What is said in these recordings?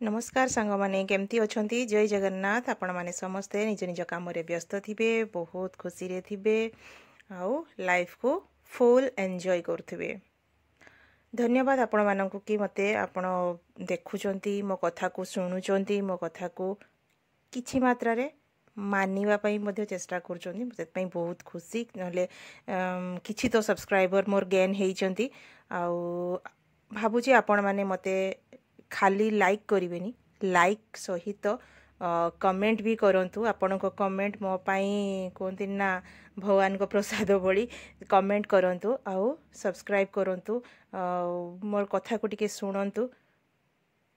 नमस्कार सांग माने केमती अछंती जय जगन्नाथ आपण माने समस्ते निज निज काम रे व्यस्त थिबे बहुत खुशी रे थिबे आउ लाइफ को फुल एंजॉय करथिबे। धन्यवाद आपण मानकु कि मते आपण देखुचंती मो कथा को सुनुचंती मो कथा को किछि मात्रा रे मानिबा पई मध्ये चेष्टा करचंती सेत पई बहुत खुशी नले किछि तो सब्सक्राइबर मोर गेन हेइचंती आउ भाबुची आपण माने मते खाली लाइक करेनि लाइक सहित कमेंट भी करंतु आपण को कमेंट मो पाई कोंती ना भगवान को प्रसाद भली कमेंट करंतु आउ सब्सक्राइब करंतु मोर कथा को टिके सुनंतु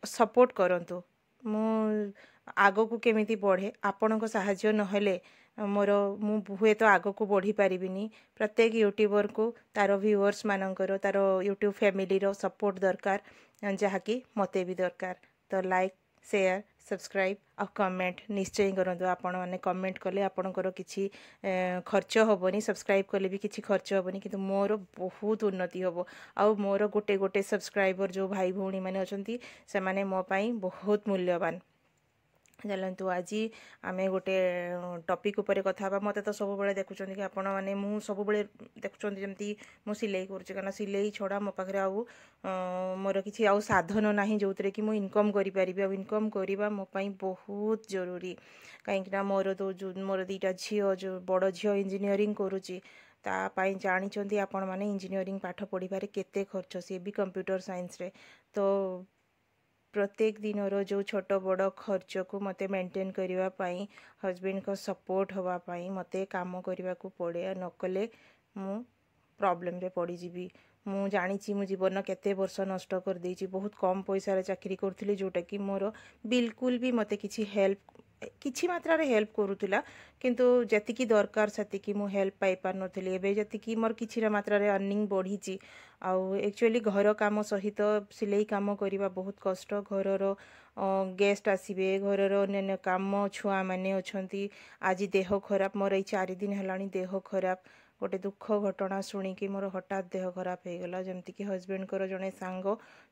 सपोर्ट करंतु मु आगो को केमिति बढ़े आपण को सहाय्य नहेले मोर मु हुए तो आगो को बढ़ी पारिबिनी। प्रत्येक यूट्यूबर को तार व्यूअर्स मानकर तार यूट्यूब फैमिली रो सपोर्ट दरकार जहाँकि मते भी दरकार। तो लाइक शेयर सब्सक्राइब आ कमेंट निश्चय करंतु। आपण माने कमेंट कले आपणकर किछि खर्च होबनी सब्सक्राइब कले भी किछि खर्च होबनी किंतु मोर बहुत उन्नति होबो आ मोर गोटे गोटे सब्सक्राइबर जो भाई भौणी माने अछंती से माने मो पई बहुत मूल्यवान। चलतु आज आम गोटे टपिक उपर कथा मत तो सब बड़े देखुं कि आपण मैंने मुझे सब बड़े देखुं जमी मुझे सिलाई करुँ सिलाई छड़ा मो पाखे आउ मोर किसी आउ साधन ना जो कि मुझे इनकम करें इनकम करवा मोपाई बहुत जरूरी कहीं मोर तो मोर दीटा झील जो बड़ झील इंजीनियरिंग करुच्ची तापाई जानी आपण मैंने इंजीनियरिंग पाठ पढ़ार केते खर्च सी भी कंप्यूटर साइंस रे तो प्रत्येक दिन जो छोट बड़ खर्च को मते मेंटेन करने हस्बैंड को सपोर्ट होगापाई मते काम करने को पड़े नकले मु प्रॉब्लम रे पड़ी जीवी। मु जानी मु जीवन केते वर्ष नष्ट कर देछि बहुत कम पैसा रे चाकरी करथि जोटा कि मोर बिल्कुल भी मते किछि हेल्प किछि मात्रा रे हेल्प करूतिला किंतु जतिकी दरकार सतिकी मु हेल्प पाई पार नथली। एबे जतिकी मोर किछि मात्रा रे अर्निंग बढ़ीची आउ एक्चुअली घर काम सहित सिलाई काम करवा बहुत कष्ट। घरर गेस्ट आसबे घरर अन्य काम छुआ माने अछंती आज देह खराब मोर 4 दिन हेलानी देह खराब गोटे दुख घटना शुणिकी मोर हठात देह खराब हो गला जमती कि हस्बैंड कर जड़े सांग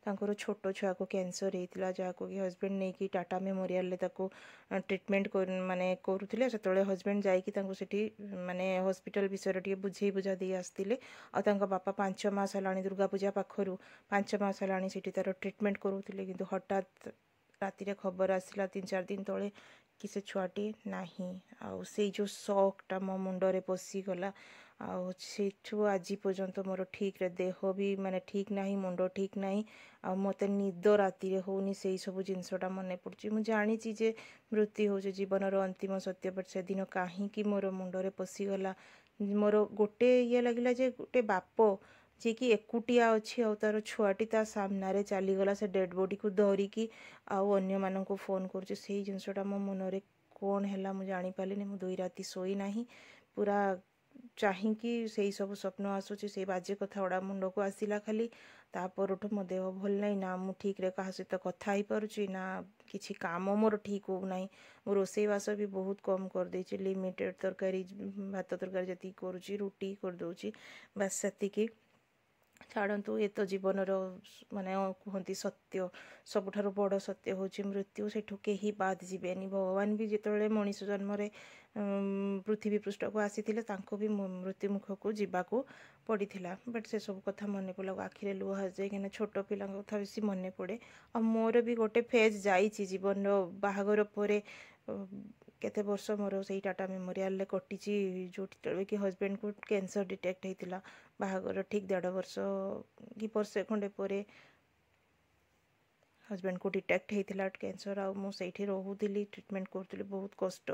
तांकर छोट छुआ को कैंसर होता जहाँ को कि हस्बैंड नहीं कि टाटा मेमोरियल ट्रिटमेंट माने करुले से हस्बैंड जाकि माने हॉस्पिटल विषय टे बुझे बुझा दे आसते आ बापा 5 मास है दुर्गा पूजा पाखर 5 मास है तार ट्रिटमेंट करुले कि हठात राति खबर आसला 3-4 दिन तले कि से छुआटी नहीं आउ से जो शॉकटा मो मुंडरे पशिगला आउ सेठू आज पर्यंत मोर ठीक रे देह भी माने ठीक नहीं मुंड ठीक नहीं आ मते निद राति होनी से सब जिनसटा मन पड़ुची। मु जानी जे मृत्यु हो जीवनर अंतिम सत्य बट से दिन कहीं मोर मुंडरे पशिगला मोर गोटे ये लगिला जे गोटे बाप जे कि एकुटिया अच्छी आ तार छुआटी ता सामने चलीगला से डेड बॉडी को धरिकी आउ अन्य मानन को फोन कर से जिनसटा मो मनरे कौन है मुझे जापारे मु 2 राति सोई ना पूरा चाहिए से सब स्वप्न आसूँ से बाजे कथा गुड़ा मुंड को आसला खाली तापर मो देह भल ना ना मु ठीक रे क्या सहित कथा ही पारुची ना किसी काम मोर ठीक हो ना मो रोसईवास भी बहुत कम कर देछि लिमिटेड तरकारी भात तरकारी जी करुच्ची रुटी करदे बास से छाड़ू ये तो जीवन माने कहती सत्य सबुठार बड़ सत्य हूँ मृत्यु सेठू कहीं बाद जीवेनि भगवान भी जिते मनीष जन्म पृथ्वी पृष्ठ को आसी भी मृत्यु मुख को जीवाक पड़ा बट से सब कथा मन पड़ा आखिरे लुह जाए कि छोट पिला कथा बेस मन पड़े आ मोर भी गोटे फेज जाइए जीवन बाहागर पर केते वर्ष मोर से टाटा मेमोरियल कटी जो कि हस्बैंड को कैंसर डिटेक्ट होता बाहागर ठीक 1.5 वर्ष कि वर्षे खंडे पर हस्बैंड को डिटेक्ट होता कैंसर आ मुझे रोली ट्रिटमेंट करुँगी बहुत कष्ट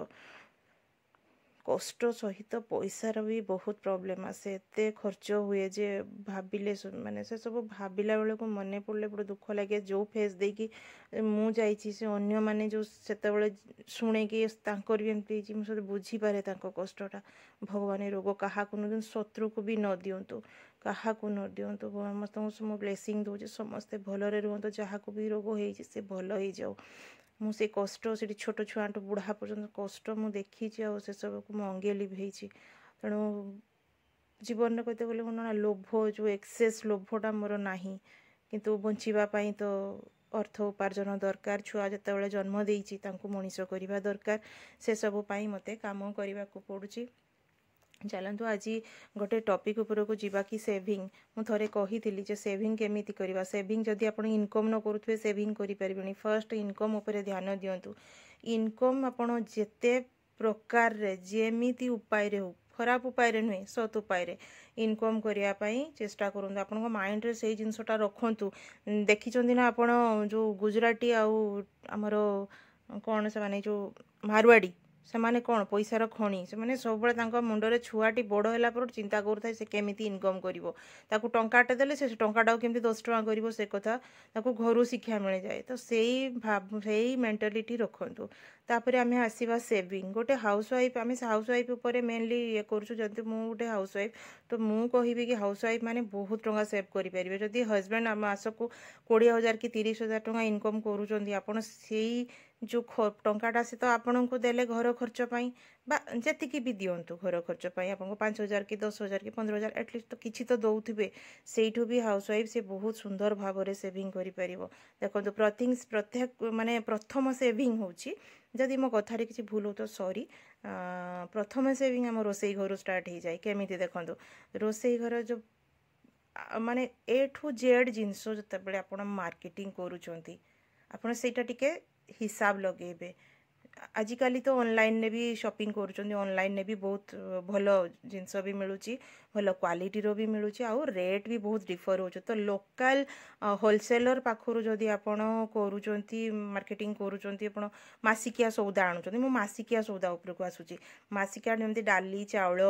सहित पैसार भी बहुत प्रॉब्लम आसे एते खर्च हुए जे भाविले माने से सब भाविला बेले को मन पड़े बड़े दुख लगे जो फेस देकी मु जाइछि से अन्य माने जो सेते बेले शुणे कि तांकर भी एमती मुझे बुझी पारे तांको कष्टटा भगवान रोग कहा को शत्रु को भी न दियंतु कहा को न दियंतु समस्त मो ब्लेसिंग दौर समस्ते भलरे रुहंतु जहाँ को भी रोग हो से भल हो जाओ मु से कष्ट से छोट छुआठू बुढ़ा पर्यंत कष्ट मु देखी से सब को अंगे लिभेई तेणु जीवन कहते गले ना लोभ जो एक्सेस लोभटा मोर नाही किंतु बंचिबा पई तो अर्थ उपार्जन दरकार छुआ जितेबाला जन्म देइछि तांकु मनीष करवा दरकार से सब पाई मते काम करने को पड़ुछि। चलतु आज गोटे टॉपिक उपर को जीवा कि सेविंग मु थरे कही जे सेविंग केमिति करवा सेविंग जदि आपण इनकम न करुथुबे सेविंग करि परिबेनी फर्स्ट इनकम उपर ध्यान दियंतु। इनकम आपण जेते प्रकार रे जेमिति उपाय रे हो खराब उपाय रे नुहे सत उपाय रे इनकम करिया पई चेष्टा करंतु। आपण माइंड रे सेही जिंसटा रखंतु। देखिचंदी ना आपण जो गुजराती आउ हमरो कौन से माने जो मारवाड़ी से माने कौन पैसार खणी से माने सब बड़े मुंडरे छुआटी बड़ है पर चिंता करूँ से केमिति इनकम करिवो ताकू टंकाटे देले से टंकाटा केमिति 10 टଙ୍କା करिवो से कथा ताकू घरु शिक्षा मिल जाए। तो सेही मेंटालिटी रखंतु। तापर आमे आसीबा सेविंग गोटे हाउसवाइफ आमे हाउसवाइफ ऊपर मेनली ये करूछु। जदि मु गोटे हाउसवाइफ तो मु कहिबे कि हाउसवाइफ माने बहुत टଙ୍କା सेव करि परिबे। जदि हस्बैंड मासकू 20,000 कि 30,000 टଙ୍କା इनकम करूचंदी आपण सेही जो टंकाटा से तो आपण को देले घर खर्च पाई बा जेतिकी भी दियंतु घर खर्च पाई आपण को 5,000 कि 10,000 कि 15,000 एटलिस्ट तो किछि तो दउथिबे सेइठु भी हाउसवाइफ से बहुत सुंदर भाव रे सेविंग करि परिबो। देखंतु प्रत्येक माने प्रथम सेविंग होछि जदि मो कथारे किछि भूल हो तो सॉरी। प्रथम सेविंग हम रोसई घर स्टार्ट हो जाए केमिति देखंतु रोसई घर जो माने ए ठू जेड जिंस जतबेले आपण मार्केटिंग करूचंती आपण सेटा टिके हिसाब लगेबे। आजिकाली तो ऑनलाइन ने भी शॉपिंग करूचंदी ऑनलाइन ने भी बहुत भलो जिंस भी मिलुची भलो क्वालिटी रो भी मिलुची आउ रेट भी बहुत डिफर होछ। तो लोकल होलसेलर पाखरु जदि आपण करूचंती मार्केटिंग करूचंती आपण मासिकिया सौदा आणुचंती मो मासिकिया सौदा ऊपर को आसुची मासिकिया जेमती डाली चाउल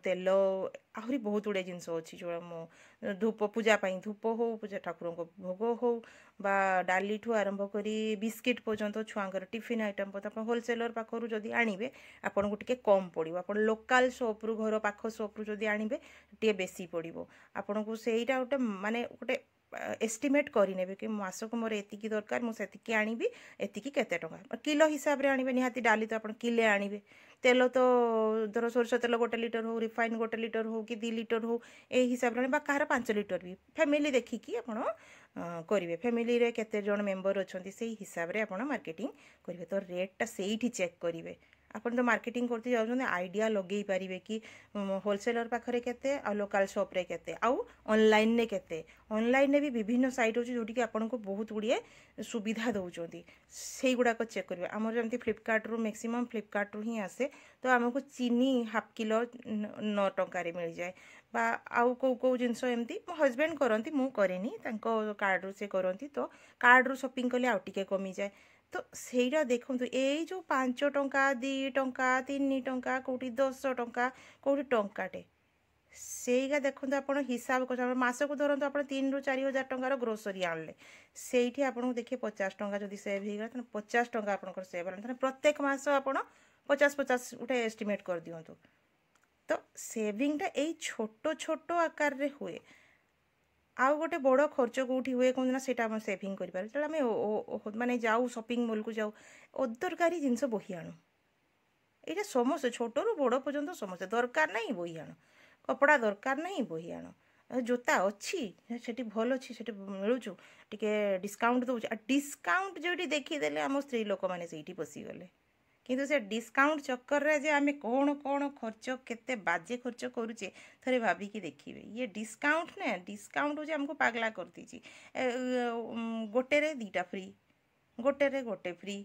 तेल आहुरी बहुत गुड़े जिनस अच्छी जो मो धूप पूजा पाई धूप हो पूजा ठाकुर को भोग हो बा डाली ठू आरंभ करी बिस्किट पर्यंत छुआंकर टिफिन आइटम पर्यंत होलसेलर पाखरु जदि आनिबे आपन को टिके कम पड़िबो। आपन लोकल शॉप रु घर पाख शॉप रु जदि आनिबे टिके बेसी पड़िबो। आपन को सेहीटा गोटे माने गोटे एस्टिमेट करिनेबे कि मासक मोर एतिकी दरकार मु सेतिकी आनिबी एतिकी केते टଙ୍କା किलो हिसाब रे आनिबे। निहाती डाली तो आपन किले आनिबे तेल तो धर सोरष तेल 1 लिटर हो रिफाइन 1 लिटर हो कि 2 लिटर हो ए हिसाब रे बा कहार 5 लिटर भी फैमिली देखिकी आपण करिवे। फैमिली रे केते जण मेंबर अछंती सेही हिसाब रे आपण मार्केटिंग करिवे। तो रेट टा सेहीठी चेक करिवे। आपण तो मार्केटिंग करते जाउछन आइडिया लगेई पारिबे कि होलसेलर पाखरे केते आ लोकल शॉप रे केते आउ ऑनलाइन ने केते। ऑनलाइन ने भी विभिन्न साइट होची जोटी कि आपण को बहुत गुड़िए सुविधा दउचंती सेही गुडा को चेक करिवे। हमर जेमति फ्लिपकार्ट रु मैक्सिमम फ्लिपकार्ट रु ही आसे तो हमको चीनी हाफ किलो 9 टଙ୍କା रे मिल जाए बा आउ को जिनस एमती मो हस्बैंड करंती मु करेनी तांको कार्ड रु से करंती तो कार्ड रु शॉपिंग कले आउ टिके कमी जाए। तो सेटा देखंतु ए जो 5 टଙ୍କା 2 टଙ୍କା 3 टଙ୍କା कोठी 10 टଙ୍କା कोठी टंकाटे सेईगा देखंतु आपण हिसाब कर मास को धरंतु आपण 3 रु 4,000 टंकार ग्रोसरी आनले सेठी आपण देखिए 50 टଙ୍କା जदि सेव हेगा त 50 टଙ୍କା आपण सेव आन प्रत्येक मास आपण 50 उठे एस्टिमेट कर दियंतु। तो सेविंगटा एई छोटो छोटो आकार रे हुए आउ गोटे बड़ खर्च कौटी हुए कहना सेटा हम सेविंग करें जो आम माने जाऊ शॉपिंग मॉल को जाऊ अदरकारी जिनस बोही आणु ये समस्ते छोट रु बड़ पर्यंत समस्ते दरकार नहीं बोही आण कपड़ा दरकार नहीं बोही आण जोता अच्छी से भल अच्छी से मिलूँ टे डिस्काउंट दौर डिस्काउंट जो देखीदे आम स्त्री लोक मैंने से बसीगले किंतु से डिस्काउंट चक्कर रे जे आमे कौन कौन खर्च केते बाजे खर्च करूचे थरे भाबिकी देखिबे। ये डिस्काउंट ने डिस्काउंट हो जे हमको पागला कर दीची गोटे रे 2टा फ्री गोटे रे गोटे फ्री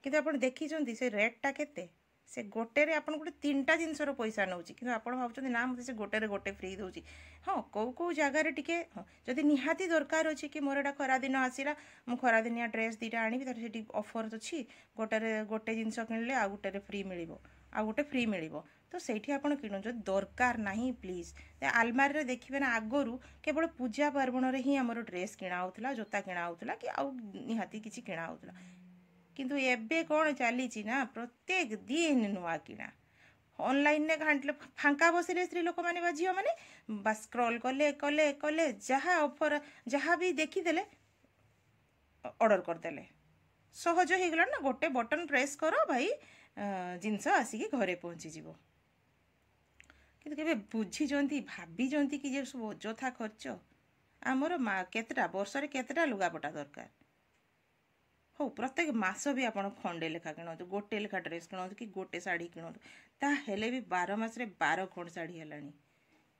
किंतु आपण देखी जंती से रेट टा केते से गोटे रे आपण गोटे 3टा जिनसर पैसा नउची किंतु आपण भाबुचंती ना मते से गोटे रे गोटे फ्री दउची। हाँ को जगह रे टिके हाँ जदि निहाती दरकार अछि कि मोर एटा खरा दिन आसीला मु खरा दिनिया ड्रेस 2टा आनी तर सेठी ऑफर अछि गोटे रे गोटे जिनस किनले आ गोटे रे फ्री मिलिबो आ गोटे फ्री मिलिबो तो सेठी आपण किनु जो दरकार नाही प्लीज आलमारी रे देखिबे ना आगरु केवल पूजा पार्वण रे ही हमर ड्रेस किना होतला जोता किना होतला कि आ निहाती किछि किना होतला किंतु एबे कौन चली ना प्रत्येक दिन नुआ किना ऑनलाइन ने घाटले फांका बसिले स्त्री लोक माने बा झियो माने बस स्क्रॉल कले कले कले जहाँ ऑफर जहाँ भी देखीदेले ऑर्डर करदेले सहज हो गला ना गोटे बटन प्रेस करो भाई जिनस आसिकी घरे पहुँची जीवो। किंतु केबे बुझी भाभी कि जे सब अजथा खर्च आमर केतटा वर्ष रे केतटा लुगापटा दरकार हो प्रत्येक मास भी आप खंडे लेखा किणतु गोटे लेखा ड्रेस किणतु कि गोटे शाढ़ी किणतु ताहेले भी 12 मासरे 12 खंड शाढ़ी हेलानी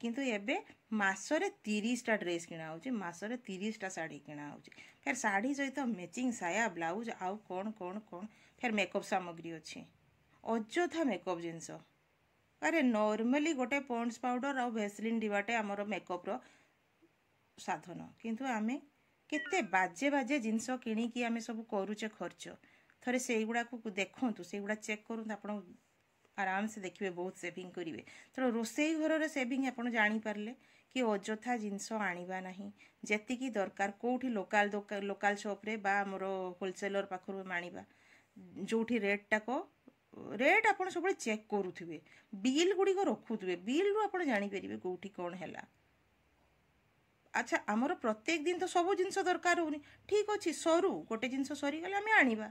किंतु एबे मासरे 30टा ड्रेस किणा होची मासरे 30टा शाढ़ी किणा होची फिर शाढ़ी सहित मैचिंग साया ब्लाउज आउ कौन कौन कौन फिर मेकअप सामग्री अच्छी अଯଥା मेकअप जिनस अरे नॉर्मली गोटे पॉन्ड्स पाउडर आ भेसलिन डिबाटे आमर मेकअप रो साधन किंतु आमे केते बाजे बाजे जिनस किणिकी आमे सब करूचे खर्च थरे सेगुड़ा को देखंतु सेगुड़ा चेक करंतु आपण आराम से देखिए बहुत सेविंग करेंगे तो रोसई घर सेविंग आप जानीपारे कि अଯଥା जिनस आनिबा नहीं जेतिकी दरकार कोठी लोकाल शॉप रे बा हमर होलसेलर पाखरु आनिबा जोठी रेट आपण सब चेक करूथिबे बिल गुडी को रखुथिबे बिल रु आपण जानि परिबे कोठी कोन हैला अच्छा आमर प्रत्येक दिन तो सब जिनस दरकार होनी ठीक अच्छे सरू गोटे जिनस सरी गले आम आनिबा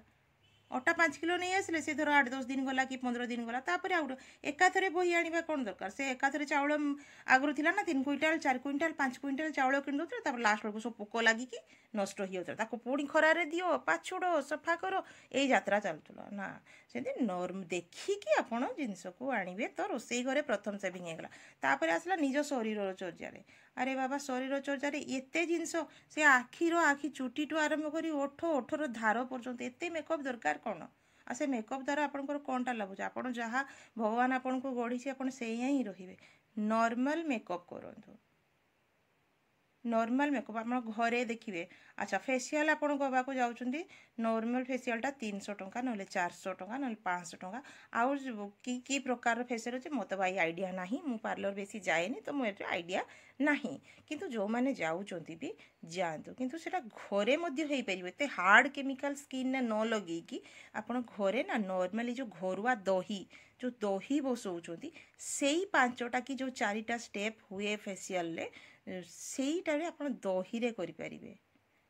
अटा 5 किलो नहीं आसले से धर 8-10 दिन गला कि 15 दिन गला तापर आउ एकाथरे बही आनिबा कोन दरकार से एकाथरे चाउल आगु थिला ना 3 क्विंटाल 4 क्विंटाल 5 क्विंटाल चाउल किन दोतले तापर लास्ट बेलको सब पोक लागी कि नष्ट हो जाता ताको पुणी खरारे दियो पाछुड़ो सफा करो ए यात्रा चलतुला ना सेदी नॉर्म देखिकी आपण जिनस को आनिबे तो रोसई घरे प्रथम सेविंग हेगला तापर आसला निज शरीर चर्चा रे अरे बाबा शरीर चर्चा रे एते जिनस से आखी चुटी टू आरंभ करी ओठर धार पर्यंत एते मेकअप दरकार कौन आ से मेकअप द्वारा आपंकर कौनटा लाभुचे आपन जहाँ भगवान आपन को गढ़ी आपन से ही रहिबे नॉर्मल मेकअप करंतु नॉर्मल मेकअप आप घरे देखिए अच्छा फेसियाल आप जाऊँगी नॉर्मल फेसियालटा 300 टंका ना 400 टंका ना 500 टंका आउ की प्रकार फेसियल अच्छे मत भाई आइडिया ना मु पार्लर बेसी जाएनी तो मुझे आइडिया नहीं किंतु जो मैंने जाऊँच भी जातु किंतु सेटा घरे मध्य हो पार एत हार्ड केमिकल स्किन न लगे आपड़ घरे ना नॉर्मली जो घरुआ दही बसौंट से 5टा कि जो 4टा स्टेप हुए फेसियल सेटारे आप दही रे करें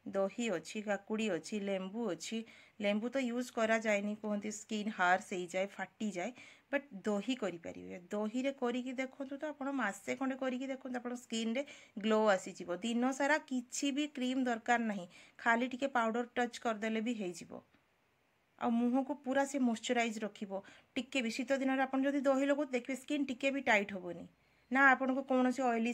दही अच्छी काकुड़ी अच्छी लेंबू अच्छी लेंबू तो यूज करा जाएनी कहते स्किन हार्स हो जाए फाटी जाए बट दही करें दही रे करिकी देखो तो आप मसे खंडे करिकी देखो आप स्किन रे ग्लो आसीज दिन सारा किसी भी क्रीम दरकार नहीं खाली टिके पाउडर टच करदेले भी हो आ मुह को पूरा से मॉइस्चराइज रखिबो टिके भी शीत दिन आप दही लगो देखिए स्किन टिके भी टाइट होबनी ना आपन को कौन से ऑयली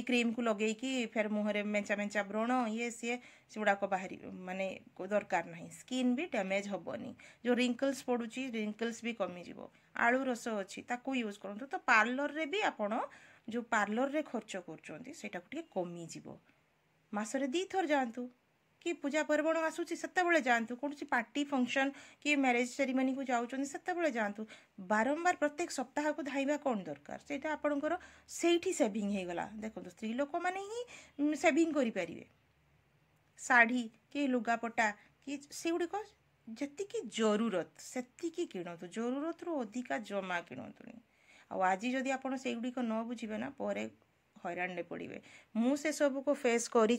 क्रीम को लगे कि फिर मुहरे मेंचा मेंचा व्रण ये सी सेगुड़ाक बाहरी माने दरकार नहीं स्किन भी डैमेज हेनी जो रिंकल्स पड़ुची रिंकल्स भी कमिज आलू रस अच्छी ताकू यूज करूँ तो पार्लर रे भी आपड़ जो पार्लर रे खर्च कर कमिज मसरे 2 थर जातु कि पूजा पर्वण आसूसी सेतबेले जातु कौन पार्टी फंक्शन कि मैरेज सेरिमनी को जाऊँ सेतबेले जातु बारंबार प्रत्येक सप्ताह को धाइबा कौन दरकार से आपणकर से सेविंग हो गला देखो स्त्री लोक मैंने ही सेविंग करें शाढ़ी कि लुगापटा कि सेगुड़िक जी जरूरत से किणतु जरूरत रू अधिका जमा किणतुनी आज जदि आप सेगुड़िक न बुझे ना पर हैरान पड़े मु से सब को फेस करी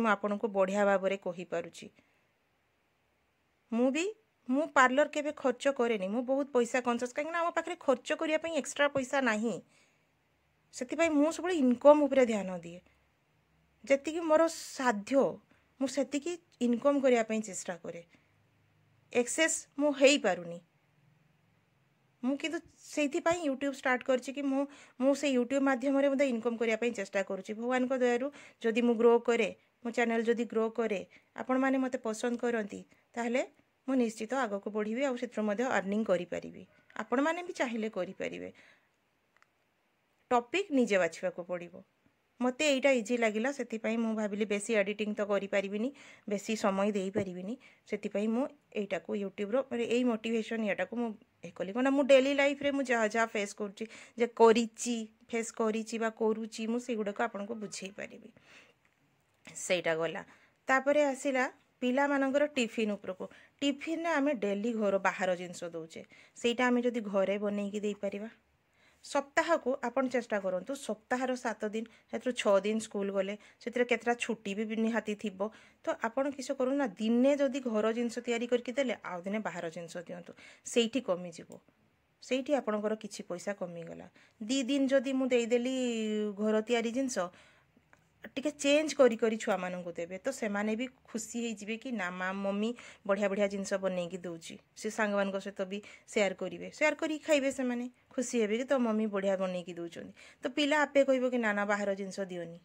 आपन को बढ़िया भाव में कहीपरुची मु पार्लर केबे खर्च करेनी मु बहुत पैसा कॉन्शियस कहीं आम पाखे खर्च करने एक्स्ट्रा पैसा नहीं से मु सब इनकम उपरे ध्यान दिए जी मोर साध्य मुझे इनकम करने चेष्टा करे एक्सेस मु हेई पारुनी मु किंतु से यूट्यूब स्टार्ट करछि कि मु से यूट्यूब माध्यम रे मते इनकम करने चेष्टा करुछि भगवान को दयारु जदि मु ग्रो करे मो चैनल जदि ग्रो करे आपण माने मते पसंद करंती ताहले मु निश्चित आगो को बढ़िबे आ क्षेत्र मध्ये अर्निंग करि परिबे आपण माने भी चाहिले करि परिबे टॉपिक निजे बाछिबा को पड़िबो मते एटा इजी लागिला सेति मु भाबिली बेसी एडिटिंग तो करि परिबिनी बेसी समय देई परिबिनी सेति मु एटा को यूट्यूब रो माने एई मोटिवेशन एटा को मु कली कना मु डेली लाइफ रे मु जहाँ जहाँ फेस करुच्ची जे करिची फेस करिची बा करुची मु सेगुड़ा को आपन को बुझेई परिबी सेटा गला तापरे आसिला पिला मानकर टिफिन उपरको टिफिन रे आमे डेली घर बाहर जिंस दउचे सेटा आमे जदि घरे बनेकी देई परिबा सप्ताह को आपन चेष्टा करंतु सप्ताह 7 दिन से 6 दिन स्कूल गले से केतरा छुट्टी भी निहाती थिबो तो आपन किस करू ना दिने जदि घर जिनस तैयारी करके देले आउ दिने बाहर जिनस दियंतु सेठी कमी जिवो सेठी आपनकर किछि पैसा कमी गला 2 दिन जदि मु देई देली घर तैयारी जिनस टिके चेंज करी करी छुआ मानू देवे तो सेमाने भी खुशी हो कि ना माँ मम्मी बढ़िया बढ़िया जिनस बनईकी दौची से सांग मान सहित भी सेयार करी खाइबे से माने खुशी हे कि तो मम्मी बढ़िया बनईकी दौरान तो पिला आपे कह कि ना बाहर जिनस दियोनी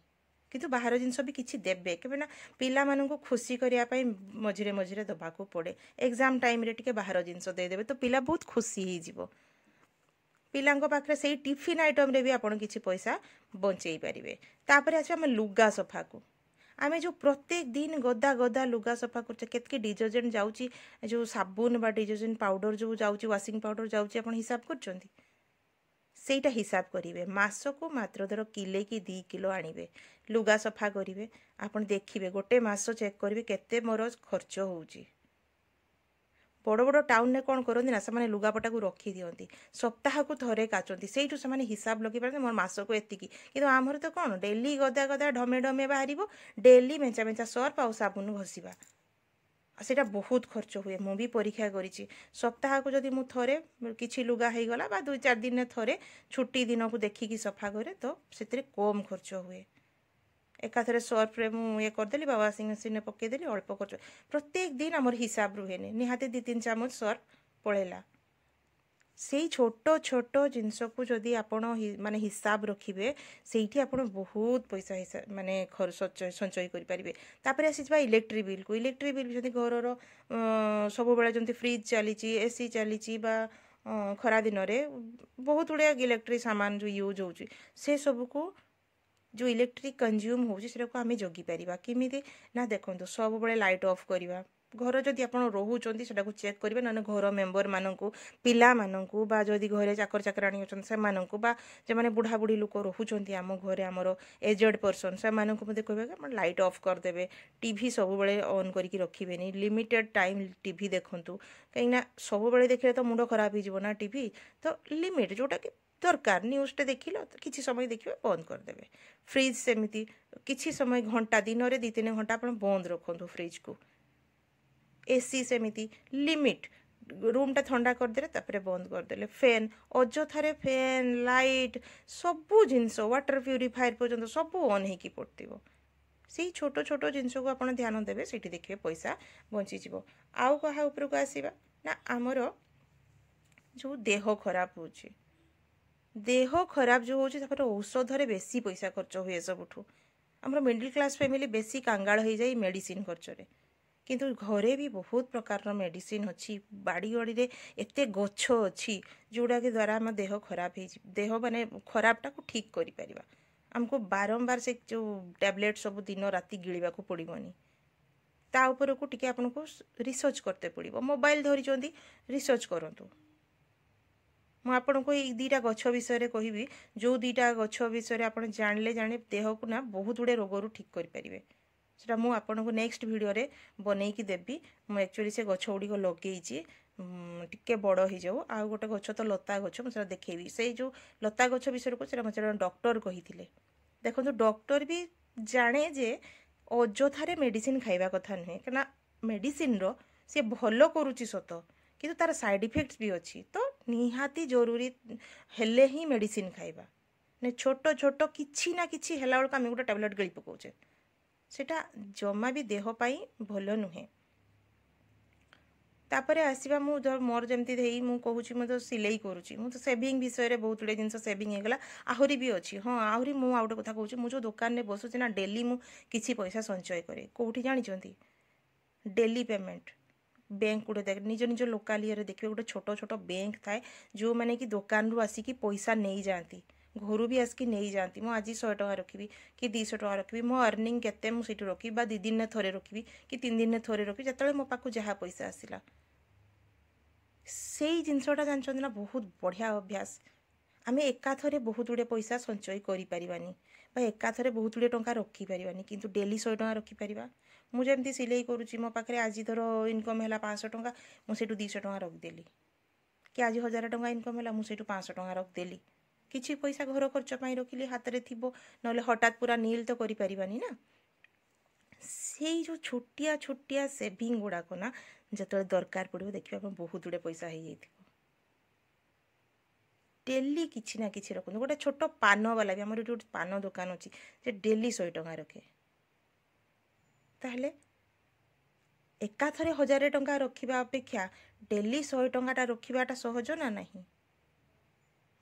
किंतु बाहर जिनस भी किसी देवे कि ना पिला मानू खुशी करने मझिरे मझिरे दबाक पड़े एग्जाम टाइम रे टिके बाहर जिनस देदेवे तो पिला बहुत खुशी हो पिलांको पाखरे से टिफिन आइटम रे भी आपण किछि पैसा बंचई पारिबे तापर आसे हम लुगा सफा को आमे जो प्रत्येक दिन गदा गदा लुगा सफा करछे केतके डिटर्जेंट जाउची जो साबुन बा डिटर्जेंट पाउडर जो जाउची वाशिंग पाउडर जाउची आपण हिसाब करछंती सेटा हिसाब करिवे मासको मात्र धर किले कि 2 किलो आनिबे लुगा सफा करिवे आपण देखिबे गोटे मास चेक करिवे केते मोर खर्च होउची बड़ बड़ टाउन में कौन करती ना से लुगापटा को रखी दिखती सप्ताह को थरे काचती से हिसाब लगे पारे मोर मास को एति कि आमर तो कौन डेली गदा गदा ढमे ढमे बाहर डेली मेचा मेचा सर्फ आउ साबुन घसीबा सेटा बहुत खर्च हुए मु भी परीक्षा करी सप्ताह को जदि मु थरे किछि लुगा हो गला बा 2-4 दिन थरे छुट्टी दिन को देखिकी सफा करे तो से कम खर्च हुए एकाथरे सर्फ रे मु ये करदेली बा वाशिंग मशीन में पकईदेली अल्प खर्च प्रत्येक दिन आमर हिसाब रुहे निहाती 2-3 चामच सर्फ पड़ेला से छोट छोट जिनस को जदि आपण माने हिसाब रखिबे सेठी आपण बहुत पैसा माने खर्च संचय करि परिबे तापर आसीबा इलेक्ट्रिक बिल जदि घर सब बेला जंती फ्रिज चलीची एसी चलीची बा खरा दिन रे बहुत गुड़े इलेक्ट्रिक सामान जो यूज होची से सब को जो इलेक्ट्रिक कंज्यूम होची सेटा को आमे जगी परिबा किमिति ना देखंतु सब बेले लाइट ऑफ करिबा घर जदि आपण रोहुचंती सेटा को चेक करिबे न घर मेंबर माननकु पिला माननकु बा जदि घरे चाकर चाकराणी अछन से माननकु बा जे माने बुढ़ा बुढ़ी लोक रोहुचंती आम घरे हमर एजेड पर्सन से माननकु मते कहबे कि लाइट ऑफ कर देबे टीवी सब बेले ऑन करके रखिबेनी लिमिटेड टाइम टीवी देखंतु कहिना सब बेले देखले तो मुंड खराब ही जीवो ना टीवी तो लिमिट जोटा कि दरकार न्यूज़टे देखिल किसी समय देखिए बंद करदे फ्रिज सेमती किसी समय घंटा दिन में 2-3 घंटा आप बंद रखु फ्रिज को एसी सेमती लिमिट रूमटा ठंडा करदे तापर बंद करदे फैन अजथारे फैन लाइट सबू जिनस वाटर प्यूरीफायर पर्यंत सब ऑन होगी पड़ो से छोट छोट जिनस को आप ध्यान देवे से देखिए पैसा बंचीज आउ क्या उपरक आसवा ना आमर जो देह खराब हो देह खराब जो होकर औषधर बेसी पैसा खर्च हुए सबुठू आम मिडिल क्लास फैमिली बेसी कांगाल हो जाए मेडिसिन खर्चरे किंतु घरे भी बहुत प्रकार मेडिसिन अच्छी बाड़ी गड़ी एत गछ अच्छी जोड़ा के द्वारा आम देह खराब हो देह माने खराबटा को ठीक कर आमको बारंबार से जो टैबलेट सब दिन राति गिळा को पड़ोनी ता ऊपर को टिके आपको रिसर्च करते पड़ो मोबाइल धरी रिसर्च करूँ मु आपन को ये 2टा गछ विषय कहबी जो 2टा गछ विषय आप जानले जाने देह को ना बहुत गुड़े रोग ठीक करें सेटा मु आपन को नेक्स्ट वीडियो रे बनईकी देवी मु एक्चुअली से गछ गुड़ी लगे टिके बड़ हो जाऊ आ गोटे गछ तो लता गछ मुझे देखी से जो लता गछ विषय को मुझे डॉक्टर कही देखो डॉक्टर भी जाने जे अजथारे मेडिसिन खाइबा कथा नुहे क्या मेडिसिन रो से भल करुच्ची सत किंतु तार साइड इफेक्ट्स भी अच्छी तो निहाती जरूरी हेले ही मेडिसिन खाइबा ने छोट छोट किछि ना किछि हेला बेलक आम गोटे टैबलेट गली पकाउछे सेटा जमा भी देह पाई भल नुहे तापर आसवा मोर जमती देई मु कहूची मु तो सिलाई करूची मु तो सेविंग विषय रे बहुत गुड़े जिनस सेविंग हेगला आहुरी भी अच्छी हाँ आहुरी मु आ गोटे कथा कहूची मु जो दुकान में बसुची ना डेली मु किछि पैसा संचय करे कोठी जानिचंती डेली पेमेंट बैंक गुड़े देख निज निज लोकाल ये देखिए गोटे छोट छोट बैंक थाए जो मैंने कि दुकान रू आसिकी पैसा नहीं जाती घर भी आसिकी नहीं जाती मु आज 100 टଙ୍କା रखी कि 200 टଙ୍କା रखी मो अर्निंग केते मु सेठी रखी बा 2 दिन ने थरे रखी कि 3 दिन ने थरे रखी जतले मो पाखु जहा पैसा आसिला सेई जिनसटा जानछन ना बहुत बढ़िया अभ्यास आमे एकाथरे बहुत गुड़े पैसा संचय करि परिबानी बा एकाथरे बहुत गुड़े टंका रखी परिबानी किंतु डेली 100 टଙ୍କା रखी परिबा मुझे सिलाई करुच्ची मो पाखे आज धर इनकम है 500 टଙ୍କା मुझे 200 टଙ୍କା रखिदेली कि आज 1000 टଙ୍କା इनकम है मुझे 500 टଙ୍କା रखिदेली किछि पैसा घर खर्च पाई रखिली हाथ में थी ना हठात पूरा नील तो करि परिबानी ना से जो छोटिया छोटिया सेविंग गुड़ाक ना जो दरकार पड़ो देखिए बहुत गुड़े पैसा हो जाए डेली किसी ना किसी रखु गोटे छोट पान वाला भी आमर ये पान दुकान अच्छी से डेली 100 टଙ୍କା रखे ताहले एकाथरे 1000 टଙ୍କା रखा अपेक्षा डेली 100 टଙ୍କାଟା रखाटा सहज ना नहीं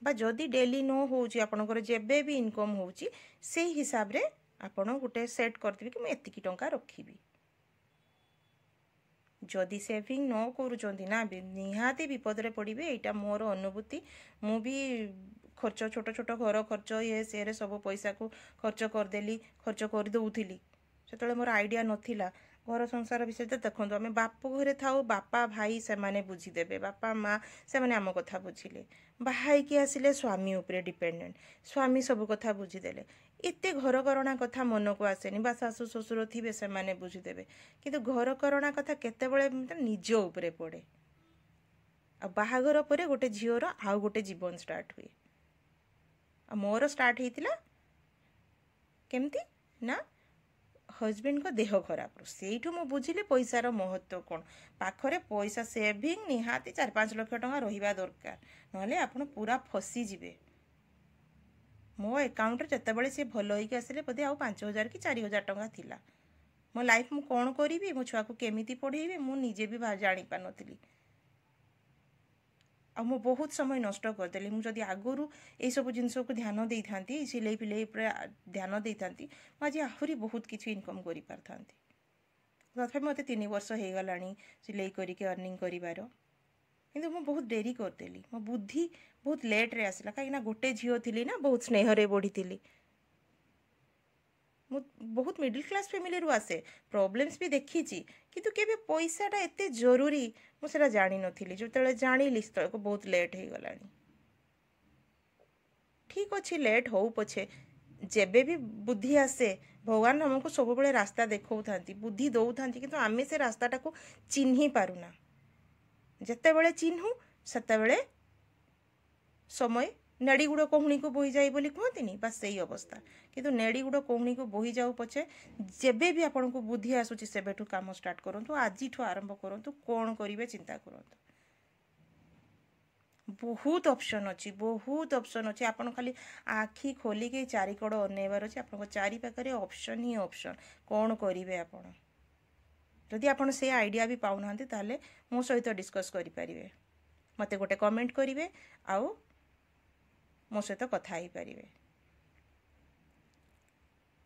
बा जदि डेली न हो आपणकर जेबे भी इनकम होची से हिसाब रे आपण गोटे सेट करथिबे कि मैं एतिकी टंका रखिबी जदि सेविंग न करूचंती ना निहाती विपद रे पड़िबे एटा मोर अनुभूति मु भी खर्च छोट छोट घर खर्च ये से सब पैसा को खर्च करदेली खर्च कर दउथिली सेतले मोर आइडिया नथिला घर संसार विषय तो देखो आम बाप घरे थाऊ बापा भाई से माने बुझीदेवे बापा माँ से माने आम कथा बुझिले बाहाई की आसिले स्वामी उपरे डिपेंडेंट स्वामी सब कथा बुझीदेले एते घर करणा कथा मन को आसेनी बा शाशु शशुर थे से माने बुझीदेवे किंतु घर करणा कथा केतेबेले निज उपरे पड़े आ बाहागर परे गोटे झीवर आउ गोटे जीवन स्टार्ट हुए आ मोर स्टार्ट होइतिला केमती ना हजबैंड को देह खराब से बुझिली पैसार महत्व कौन पाखरे पैसा सेविंग निहाती 4-5 लाख टଙ୍କା रहिबा दरकार नहले आपण पूरा फसी जिवे मो अकाउंट रे जतेबेले से भल होइके आसिले बोधे आउ 5000 कि 4000 टଙ୍କା थिला मो लाइफ मु कौन करी मो छुआ को केमिति पढ़ेबी मु निजे भी जानी पार नथिली आ मु बहुत समय नष्ट करदेली मु जदि आगुरु ए सब जिनस को ध्यान दे थांती सिलाई फिलाई पर ध्यान दे थांती आज आहुरी बहुत किसी इनकम करि पार थांती तथापि मते 3 वर्ष हो गलानी सिलाई करके अर्निंग करिवार किंतु मु बहुत डेरी करदेली मो बुद्धि बहुत लेट रे आसला काई ना गोटे झियो थिली ना बहुत स्नेह रे बढ़ी थिली मु बहुत मिडिल क्लास फैमिली रु आसे प्रॉब्लम्स भी देखी किंतु केबे पैसाटा एते जरूरी मुझे जानी नथिली जो तले जानिली को बहुत लेट हो गलानी ठीक अच्छे लेट हो पछे जेबे भी बुद्धि आसे भगवान हमको सब बेले रास्ता देखौ थांती बुद्धि दौ थांती किंतु आमे से रास्ताटा को चिन्ही पारुना जत्ते बेले चिन्हू सत्ते बेले समय नेड़ी गुड़ कहुणी को बोही जाए बोली कहती बस सही अवस्था किंतु नेड़ी गुड़ कहुणी को बोही जाऊ पछे जेबे भी आपन को बुद्धि आसुची सेबेठू काम स्टार्ट करंतु आजिठू आरंभ करंतु कोन करिवे चिंता करंतु बहुत ऑप्शन अच्छी आपन खाली आखि खोली के चारिकड़ अनेबार अच्छे आपन चारि पाखरे ऑप्शन ही ऑप्शन कौन करिवे आपन जदि आपन से आइडिया भी पाउना ताले मो सहित डिस्कस करि परिवे मते गोटे कमेंट करिवे आउ मो सहित कथा ही पारिबे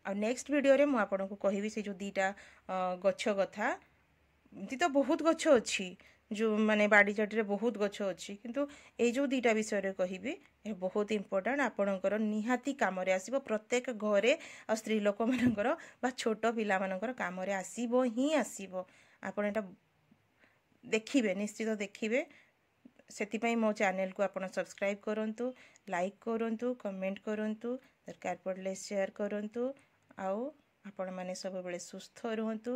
आ नेक्स्ट वीडियो रे मु आपन को कहिबी से जो दीटा गछ कथा ती तो बहुत गछ अच्छी जो माने बाड़ी चाटी बहुत गछ अच्छी किंतु ए जो दीटा विषय रे कहिबी ए बहुत इंपोर्टेंट आपणकर निहाती काम रे आसीबो प्रत्येक घरे आ स्त्री लोक मानकर बा छोट पिला मानकर काम रे आसीबो ही आसीबो आपण एटा देखिबे निश्चित देखिबे सेतिपाई मो चैनल को आपण सब्सक्राइब करंतु लाइक करंतु कमेंट करंतु दरकार पड़ले शेयर करंतु आउ आपण माने सब बेले सुस्थ रहंतु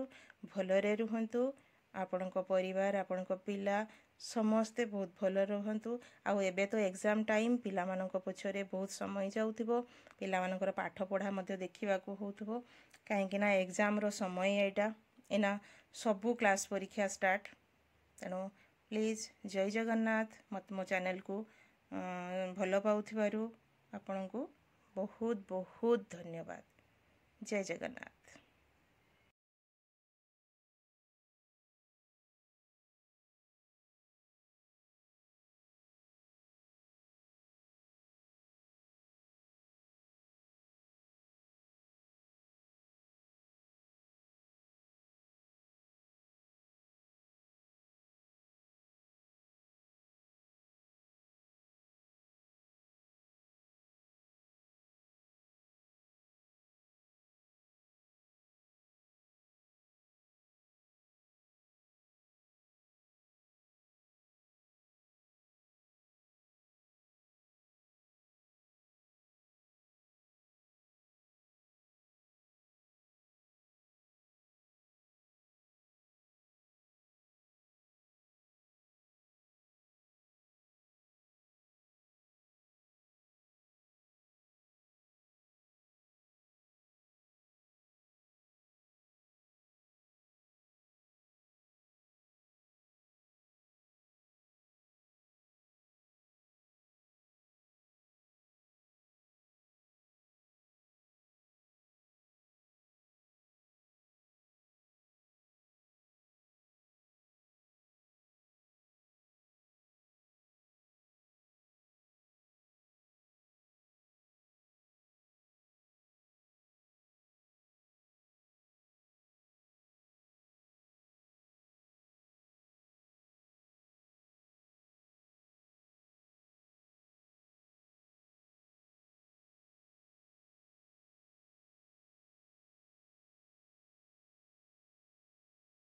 भलरे रहंतु आपणको परिवार आपणको पिला समस्ते बहुत भल रहंतु आउ एबे तो एग्जाम टाइम पिला मानक पछरे बहुत समय जाउथिबो पिला मानकर पाठ पढ़ा मध्ये देखिबा को होउथिबो काहे कि ना एग्जाम रो समय एटा एना सबु क्लास परीक्षा स्टार्ट तेनो प्लीज जय जगन्नाथ मत मो चैनल को भल पाउथिबारु आपन को बहुत बहुत धन्यवाद जय जगन्नाथ।